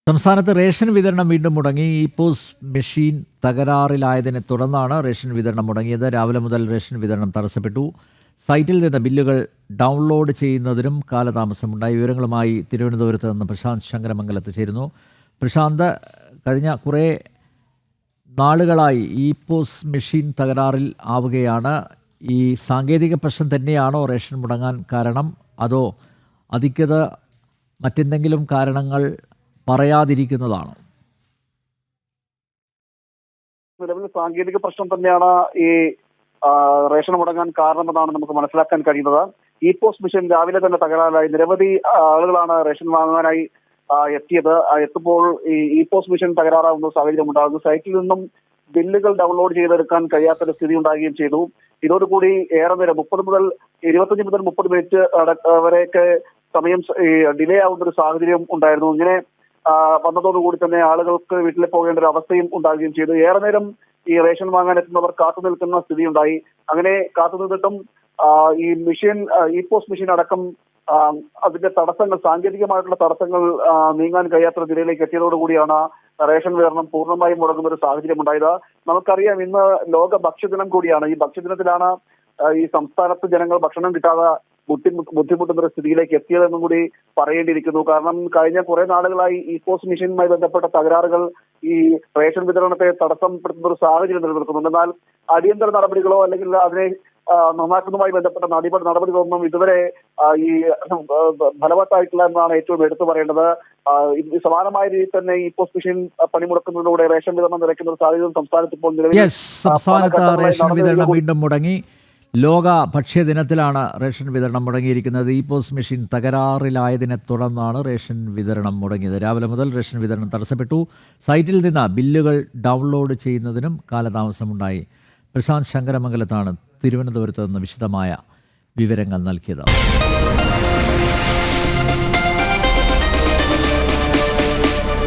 സംസ്ഥാനത്ത് റേഷൻ വിതരണം വീണ്ടും മുടങ്ങി. ഇ-പോസ് മെഷീൻ തകരാറിലായതിനെ തുടർന്നാണ് റേഷൻ വിതരണം മുടങ്ങിയത്. രാവിലെ മുതൽ റേഷൻ വിതരണം തടസ്സപ്പെട്ടു. സൈറ്റിൽ നിന്ന് ബില്ലുകൾ ഡൗൺലോഡ് ചെയ്യുന്നതിനും കാലതാമസമുണ്ടായി. വിവരങ്ങളുമായി തിരുവനന്തപുരത്ത് നിന്ന് പ്രശാന്ത് ശങ്കരമംഗലത്ത് ചേരുന്നു. പ്രശാന്ത്, കഴിഞ്ഞ കുറേ നാളുകളായി ഇ-പോസ് മെഷീൻ തകരാറിൽ ആവുകയാണ്. ഈ സാങ്കേതിക പ്രശ്നം തന്നെയാണോ റേഷൻ മുടങ്ങാൻ കാരണം, അതോ അധികൃതർ മറ്റെന്തെങ്കിലും കാരണങ്ങൾ പറയാതിരിക്കുന്നതാണോ? നിലവിൽ സാങ്കേതിക പ്രശ്നം തന്നെയാണ് ഈ റേഷൻ മുടങ്ങാൻ കാരണമെന്നാണ് നമുക്ക് മനസ്സിലാക്കാൻ കഴിയുന്നത്. ഇ-പോസ് മെഷീൻ രാവിലെ തന്നെ തകരാറിലായി. നിരവധി ആളുകളാണ് റേഷൻ വാങ്ങാനായി എത്തിയത്. എത്തുമ്പോൾ ഈ ഇ-പോസ് മെഷീൻ തകരാറാവുന്ന സാഹചര്യം ഉണ്ടാകുന്നു. സൈറ്റിൽ നിന്നും ബില്ലുകൾ ഡൗൺലോഡ് ചെയ്തെടുക്കാൻ കഴിയാത്തൊരു സ്ഥിതി ഉണ്ടാകുകയും ചെയ്തു. ഇതോടുകൂടി ഏറെ നേരം 25 മുതൽ 30 മിനിറ്റ് വരെയൊക്കെ സമയം ഡിലേ ആവുന്ന ഒരു സാഹചര്യം ഉണ്ടായിരുന്നു. ഇങ്ങനെ വന്നതോടുകൂടി തന്നെ ആളുകൾക്ക് വീട്ടിൽ പോകേണ്ട ഒരു അവസ്ഥയും ഉണ്ടാകുകയും ചെയ്തു. ഏറെ നേരം ഈ റേഷൻ വാങ്ങാൻ എത്തുന്നവർ കാത്തു നിൽക്കുന്ന സ്ഥിതി ഉണ്ടായി. അങ്ങനെ കാത്തു നിന്നിട്ടും ഈ മെഷീൻ ഇ-പോസ് മെഷീൻ അടക്കം അതിന്റെ തടസ്സങ്ങൾ, സാങ്കേതികമായിട്ടുള്ള തടസ്സങ്ങൾ നീങ്ങാൻ കഴിയാത്ത നിലയിലേക്ക് എത്തിയതോടുകൂടിയാണ് റേഷൻ വിതരണം പൂർണ്ണമായും മുടങ്ങുന്ന ഒരു സാഹചര്യം ഉണ്ടായത്. നമുക്കറിയാം, ഇന്ന് ലോക ഭക്ഷ്യദിനം കൂടിയാണ്. ഈ ഭക്ഷ്യദിനത്തിലാണ് ഈ സംസ്ഥാനത്ത് ജനങ്ങൾ ഭക്ഷണം കിട്ടാതെ ബുദ്ധിമുട്ടുന്ന ഒരു സ്ഥിതിയിലേക്ക് എത്തിയതെന്നും കൂടി പറയേണ്ടിയിരിക്കുന്നു. കാരണം കഴിഞ്ഞ കുറെ നാളുകളായി ഇ-പോസ് മെഷീനുമായി ബന്ധപ്പെട്ട തകരാറുകൾ ഈ റേഷൻ വിതരണത്തെ തടസ്സപ്പെടുത്തുന്ന ഒരു സാഹചര്യം നിലനിൽക്കുന്നുണ്ട്. എന്നാൽ അടിയന്തര നടപടികളോ അല്ലെങ്കിൽ അതിനെ നന്നാക്കുന്നതുമായി ബന്ധപ്പെട്ട നടപടികളൊന്നും ഇതുവരെ ഈ ഫലവത്തായിട്ടില്ല എന്നാണ് ഏറ്റവും എടുത്തു പറയേണ്ടത്. സമാനമായ രീതിയിൽ തന്നെ ഇ-പോസ് മെഷീൻ പണിമുടക്കുന്നതിലൂടെ റേഷൻ വിതരണം നിലയ്ക്കുന്ന ഒരു സാഹചര്യം സംസ്ഥാനത്ത് ഇപ്പോൾ നിലവിൽ. സംസ്ഥാനത്ത് റേഷൻ വിതരണം വീണ്ടും മുടങ്ങി. ലോക ഭക്ഷ്യദിനത്തിലാണ് റേഷൻ വിതരണം മുടങ്ങിയിരിക്കുന്നത്. ഇ-പോസ് മെഷീൻ തകരാറിലായതിനെ തുടർന്നാണ് റേഷൻ വിതരണം മുടങ്ങിയത്. രാവിലെ മുതൽ റേഷൻ വിതരണം തടസ്സപ്പെട്ടു. സൈറ്റിൽ നിന്ന് ബില്ലുകൾ ഡൗൺലോഡ് ചെയ്യുന്നതിനും കാലതാമസമുണ്ടായി. പ്രശാന്ത് ശങ്കരമംഗലത്താണ് തിരുവനന്തപുരത്ത് നിന്ന് വിശദമായ വിവരങ്ങൾ നൽകിയത്.